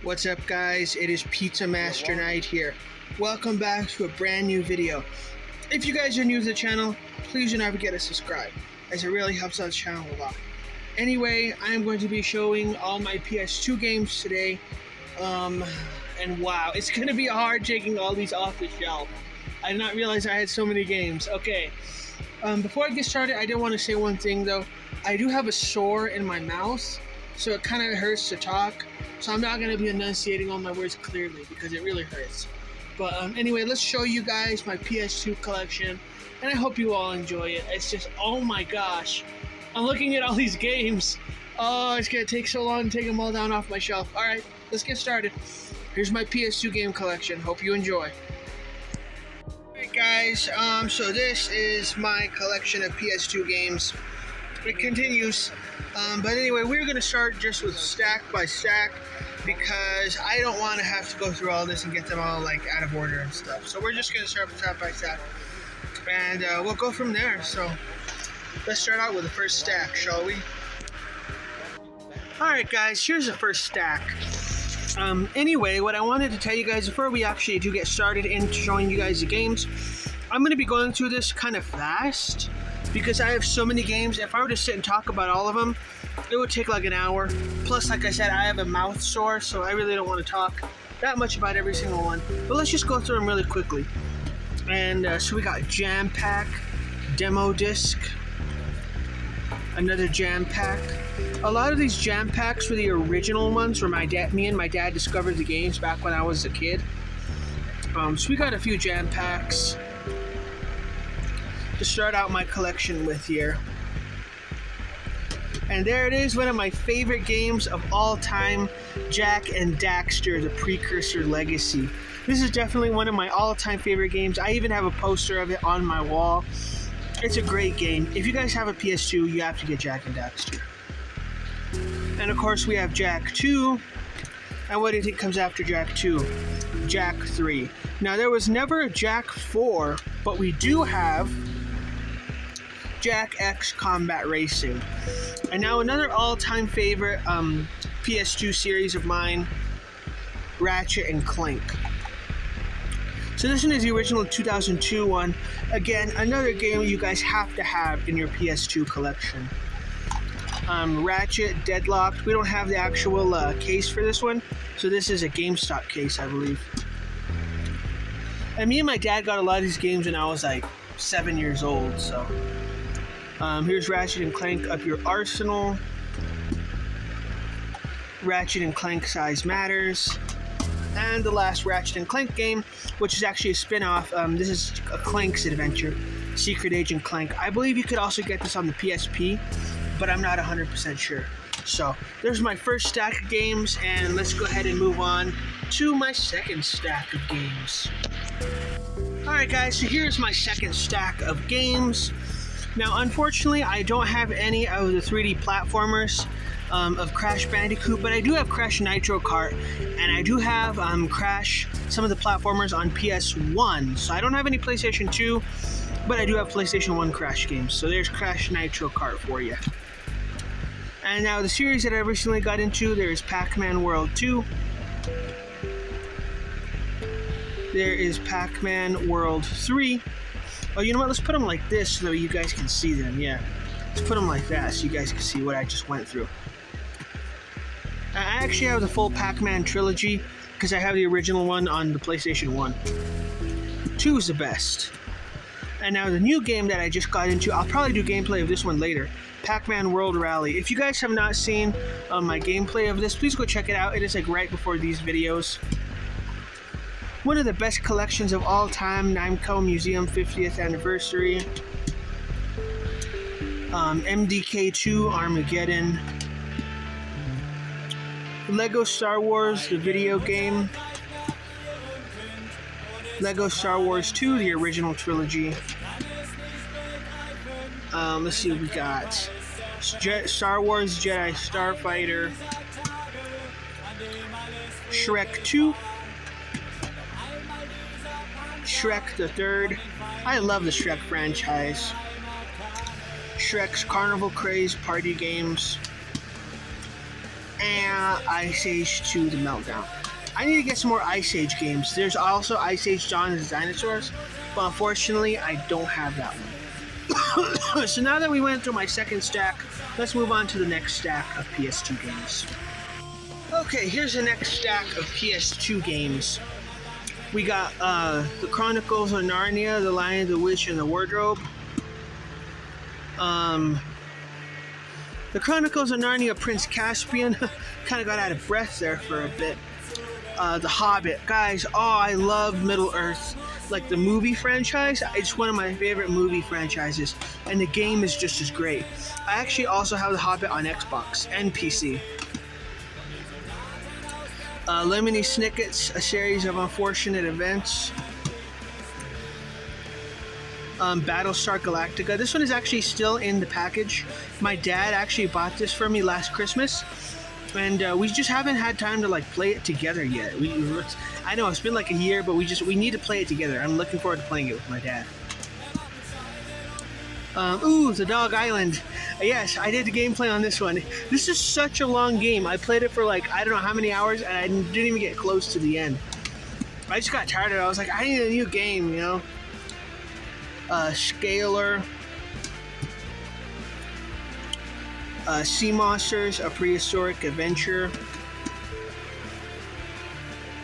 What's up, guys? It is Pizza Master Night here. Welcome back to a brand new video. If you guys are new to the channel, please do not forget to subscribe, as it really helps out the channel a lot. Anyway, I am going to be showing all my PS2 games today. And wow, it's going to be hard taking all these off the shelf. I did not realize I had so many games. Okay, before I get started, I did want to say one thing though. I do have a sore in my mouth, so it kind of hurts to talk. So I'm not going to be enunciating all my words clearly because it really hurts. But anyway, let's show you guys my PS2 collection, and I hope you all enjoy it. It's just, oh my gosh. I'm looking at all these games. Oh, it's going to take so long to take them all down off my shelf. Alright, let's get started. Here's my PS2 game collection. Hope you enjoy. Alright guys, so this is my collection of PS2 games. It continues. But anyway, we're going to start just with stack by stack because I don't want to have to go through all this and get them all like out of order and stuff. So we're just going to start with stack by stack, and we'll go from there. So let's start out with the first stack, shall we? Alright guys, here's the first stack. Anyway, what I wanted to tell you guys before we actually do get started into showing you guys the games, I'm going to be going through this kind of fast because I have so many games. If I were to sit and talk about all of them, it would take like an hour. Plus, like I said, I have a mouth sore, so I really don't want to talk that much about every single one. But let's just go through them really quickly. And so we got Jam Pack, Demo Disc, another Jam Pack. A lot of these Jam Packs were the original ones where me and my dad discovered the games back when I was a kid. So we got a few Jam Packs to start out my collection with here. And there it is, one of my favorite games of all time, Jak and Daxter, the Precursor Legacy. This is definitely one of my all-time favorite games. I even have a poster of it on my wall. It's a great game. If you guys have a PS2, you have to get Jak and Daxter. And of course we have Jak 2. And what do you think comes after Jak 2? Jak 3. Now there was never a Jak 4, but we do have Jak X Combat Racing. And now another all-time favorite PS2 series of mine, Ratchet and Clank. So this one is the original 2002 one. Again, another game you guys have to have in your PS2 collection. Ratchet, Deadlocked. We don't have the actual case for this one, so this is a GameStop case, I believe. And me and my dad got a lot of these games when I was like 7 years old, so. Here's Ratchet and Clank Up Your Arsenal. Ratchet and Clank Size Matters. And the last Ratchet and Clank game, which is actually a spin-off. This is a Clank's Adventure, Secret Agent Clank. I believe you could also get this on the PSP, but I'm not 100% sure. So, there's my first stack of games, and let's go ahead and move on to my second stack of games. Alright guys, so here's my second stack of games. Now, unfortunately, I don't have any of the 3D platformers of Crash Bandicoot, but I do have Crash Nitro Kart, and I do have Crash, some of the platformers on PS1. So I don't have any PlayStation 2, but I do have PlayStation 1 Crash games. So there's Crash Nitro Kart for you. And now the series that I recently got into, there's Pac-Man World 2. There is Pac-Man World 3. Oh, you know what? Let's put them like this so that you guys can see them. Yeah, let's put them like that so you guys can see what I just went through. I actually have the full Pac-Man trilogy because I have the original one on the PlayStation 1. 2 is the best. And now the new game that I just got into, I'll probably do gameplay of this one later. Pac-Man World Rally. If you guys have not seen my gameplay of this, please go check it out. It is like right before these videos. One of the best collections of all time, Namco Museum 50th Anniversary. MDK2 Armageddon. Lego Star Wars, the video game. Lego Star Wars 2, the original trilogy. Let's see what we got. Star Wars Jedi Starfighter. Shrek 2. Shrek the Third. I love the Shrek franchise. Shrek's Carnival Craze Party Games. and Ice Age 2: The Meltdown. I need to get some more Ice Age games. There's also Ice Age Dawn of the Dinosaurs, but unfortunately I don't have that one. So now that we went through my second stack, let's move on to the next stack of PS2 games. Okay, here's the next stack of PS2 games. We got The Chronicles of Narnia, The Lion, the Witch, and the Wardrobe. The Chronicles of Narnia, Prince Caspian. Kind of got out of breath there for a bit. The Hobbit. Guys, I love Middle-earth. Like the movie franchise, it's one of my favorite movie franchises. And the game is just as great. I actually also have The Hobbit on Xbox and PC. Lemony Snicket's A Series of Unfortunate Events. Battlestar Galactica. This one is actually still in the package. My dad actually bought this for me last Christmas, and we just haven't had time to like play it together yet. I know it's been like a year, but we need to play it together. I'm looking forward to playing it with my dad. The Dog Island. Yes, I did the gameplay on this one. This is such a long game. I played it for like I don't know how many hours, and I didn't even get close to the end. I just got tired of it. I was like, I need a new game, you know. Scalar. Sea Monsters, A Prehistoric Adventure.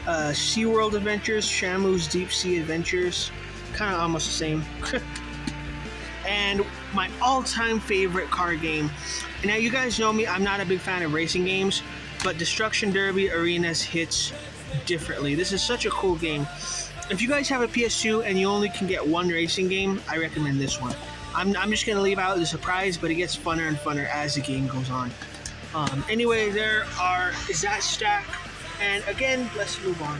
SeaWorld Adventures, Shamu's Deep Sea Adventures. Kind of almost the same. And my all-time favorite car game. Now, you guys know me, I'm not a big fan of racing games, but Destruction Derby Arenas hits differently. This is such a cool game. If you guys have a PS2 and you only can get one racing game, I recommend this one. I'm just going to leave out the surprise, but it gets funner and funner as the game goes on. Anyway, is that stack. And again, let's move on.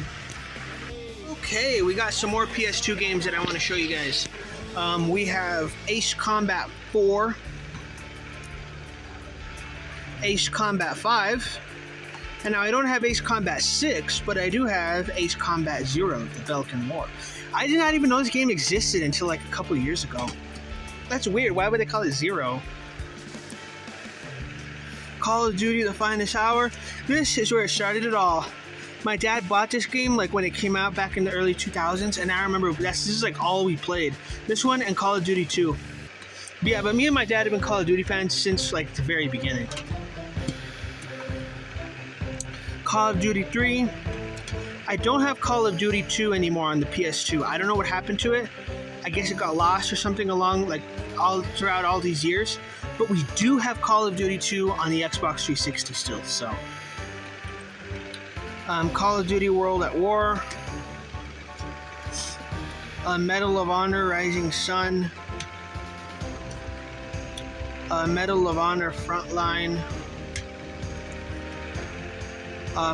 Okay, we got some more PS2 games that I want to show you guys. We have Ace Combat 4, Ace Combat 5, and now I don't have Ace Combat 6, but I do have Ace Combat 0, The Belkan War. I did not even know this game existed until like a couple years ago. That's weird. Why would they call it 0? Call of Duty: The Finest Hour. This is where it started it all. My dad bought this game like when it came out back in the early 2000s, and I remember this is like all we played. This one and Call of Duty 2. But yeah, but me and my dad have been Call of Duty fans since like the very beginning. Call of Duty 3. I don't have Call of Duty 2 anymore on the PS2. I don't know what happened to it. I guess it got lost or something along like throughout all these years. But we do have Call of Duty 2 on the Xbox 360 still, so. Call of Duty World at War. Medal of Honor Rising Sun. Medal of Honor Frontline.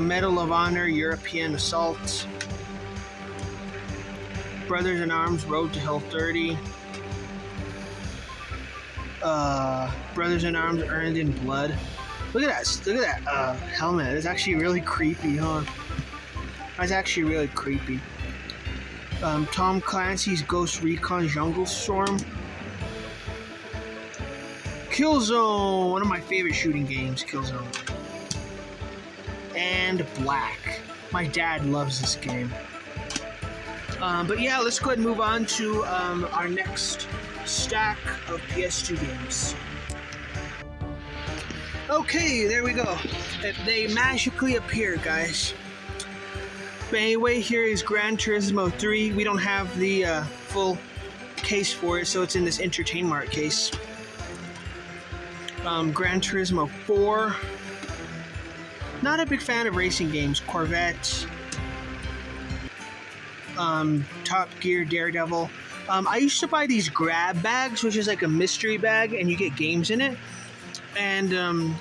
Medal of Honor European Assault. Brothers in Arms Road to Hill 30. Brothers in Arms Earned in Blood. Look at that helmet. It's actually really creepy, huh? That's actually really creepy. Tom Clancy's Ghost Recon Jungle Storm. Killzone, one of my favorite shooting games, Killzone. And Black. My dad loves this game. But yeah, let's go ahead and move on to our next stack of PS2 games. Okay, there we go. They magically appear, guys. But anyway, here is Gran Turismo 3. We don't have the full case for it, so it's in this Entertainment case. Gran Turismo 4. Not a big fan of racing games. Corvette. Top Gear, Daredevil. I used to buy these grab bags, which is like a mystery bag, and you get games in it. And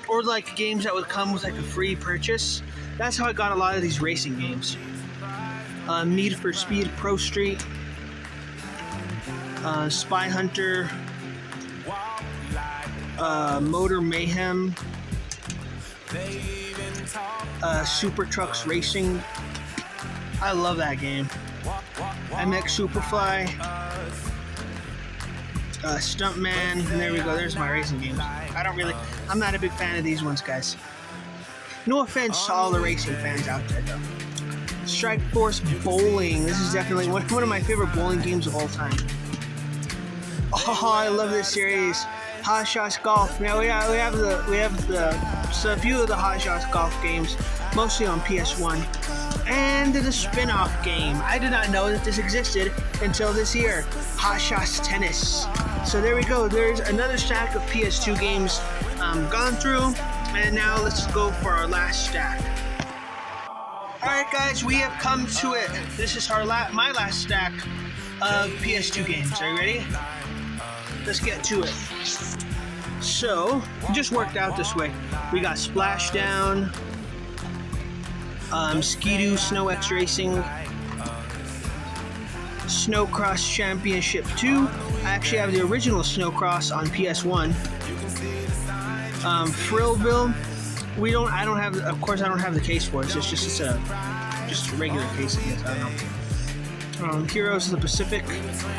or like games that would come with like a free purchase. That's how I got a lot of these racing games. Need for Speed Pro Street, Spy Hunter, Motor Mayhem, Super Trucks Racing. I love that game. MX Superfly, Stuntman, and there we go. There's my racing games. I'm not a big fan of these ones, guys. No offense to all the racing fans out there, though. Strike Force Bowling. This is definitely one of my favorite bowling games of all time. Oh, I love this series. Hot Shots Golf. Now we have so a few of the Hot Shots Golf games, mostly on PS1, and the spin-off game. I did not know that this existed until this year. Hot Shots Tennis. So there we go. There's another stack of PS2 games gone through, and now let's go for our last stack. Alright guys, we have come to it. This is my last stack of PS2 games. Are you ready? Let's get to it. So, it just worked out this way. We got Splashdown, Ski-Doo Snow X Racing, Snowcross Championship 2. I actually have the original Snowcross on PS1. Thrillville. I don't have the case for it. So it's just a regular case, I guess. I don't know. Heroes of the Pacific.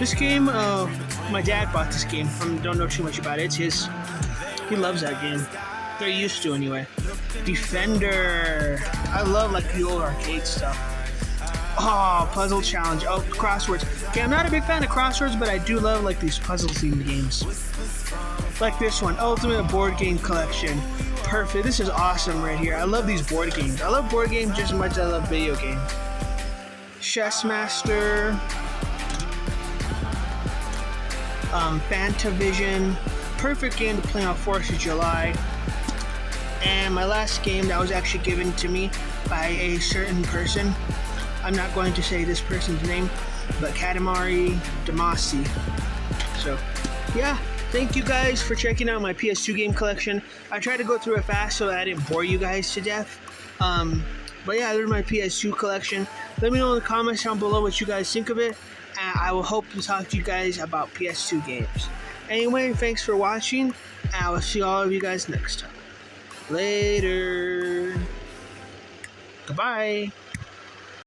This game, my dad bought this game. Don't know too much about it. It's his. He loves that game. They're used to anyway. Defender. I love like the old arcade stuff. Oh, Puzzle Challenge. Oh, crosswords. Okay, I'm not a big fan of crosswords, but I do love like these puzzle-themed games. Like this one, Ultimate Board Game Collection. Perfect. This is awesome right here. I love these board games. I love board games just as much as I love video games. Chess Master. Fantavision. Perfect game to play on 4th of July. And my last game that was actually given to me by a certain person. I'm not going to say this person's name, but Katamari Damacy. So, yeah. Thank you guys for checking out my PS2 game collection. I tried to go through it fast so that I didn't bore you guys to death. But yeah, there's my PS2 collection. Let me know in the comments down below what you guys think of it. And I will hope to talk to you guys about PS2 games. Anyway, thanks for watching. And I will see all of you guys next time. Later. Goodbye.